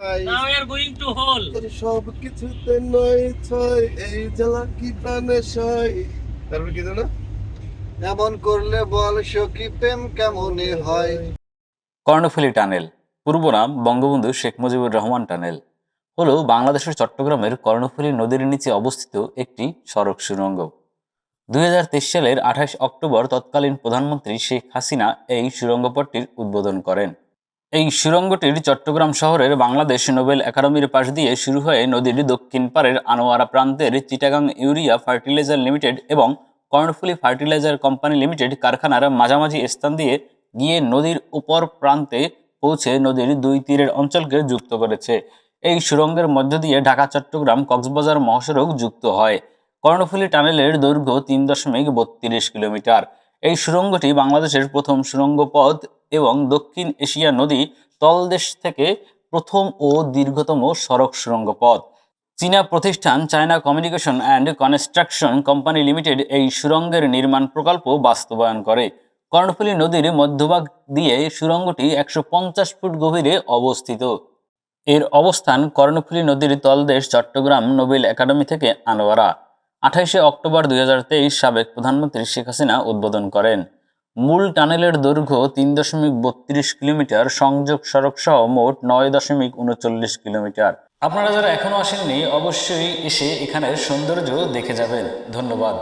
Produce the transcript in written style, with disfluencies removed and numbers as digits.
Now we are going to hole. তোর সব কিছুতে নয় ছয় এই জ্বালা কি প্রাণে সয়। তারপর কি জানো? এমন করলে বল সখী প্রেম কেমনে হয়। কর্ণফুলী টানেল, পূর্ব নাম বঙ্গবন্ধু শেখ মুজিবুর রহমান টানেল, হলো বাংলাদেশের চট্টগ্রামের কর্ণফুলী নদীর নিচে অবস্থিত একটি সড়ক সুড়ঙ্গ। 2023 সালের 28 অক্টোবর তৎকালীন প্রধানমন্ত্রী শেখ হাসিনা এই সুড়ঙ্গপথটির উদ্বোধন করেন। এই সুড়ঙ্গটির চট্টগ্রাম শহরের বাংলাদেশ নোবেল একাডেমির পাশ দিয়ে শুরু হয়ে নদীর দক্ষিণ পাড়ের আনোয়ারা প্রান্তের চিটাগাং ইউরিয়া ফার্টিলাইজার লিমিটেড এবং কর্ণফুলী ফার্টিলাইজার কোম্পানি লিমিটেড কারখানার মাঝামাঝি স্থান দিয়ে গিয়ে নদীর উপর প্রান্তে পৌঁছে নদীর দুই তীরের অঞ্চলকে যুক্ত করেছে। এই সুড়ঙ্গের মধ্য দিয়ে ঢাকা চট্টগ্রাম কক্সবাজার মহাসড়ক যুক্ত হয়। কর্ণফুলী টানেলের দৈর্ঘ্য 3.32 কিলোমিটার। এই সুড়ঙ্গটি বাংলাদেশের প্রথম সুড়ঙ্গ পথ এবং দক্ষিণ এশিয়া নদী তলদেশ থেকে প্রথম ও দীর্ঘতম সড়ক সুড়ঙ্গ পথ। চীনা প্রতিষ্ঠান China communication and construction company limited এই সুড়ঙ্গের নির্মাণ প্রকল্প বাস্তবায়ন করে। কর্ণফুলী নদীর মধ্যভাগ দিয়ে সুড়ঙ্গটি 150 ফুট গভীরে অবস্থিত। এর অবস্থান কর্ণফুলী নদীর তলদেশ চট্টগ্রাম নোবেল একাডেমি থেকে আনোয়ারা। 28 অক্টোবর 2023 সাবেক প্রধানমন্ত্রী শেখ হাসিনা উদ্বোধন করেন। মূল টানেলের দৈর্ঘ্য 3.32 কিলোমিটার, সংযোগ সড়ক সহ মোট 9.39 কিলোমিটার। আপনারা যারা এখনো আসেননি অবশ্যই এসে এখানের সৌন্দর্য দেখে যাবেন। ধন্যবাদ।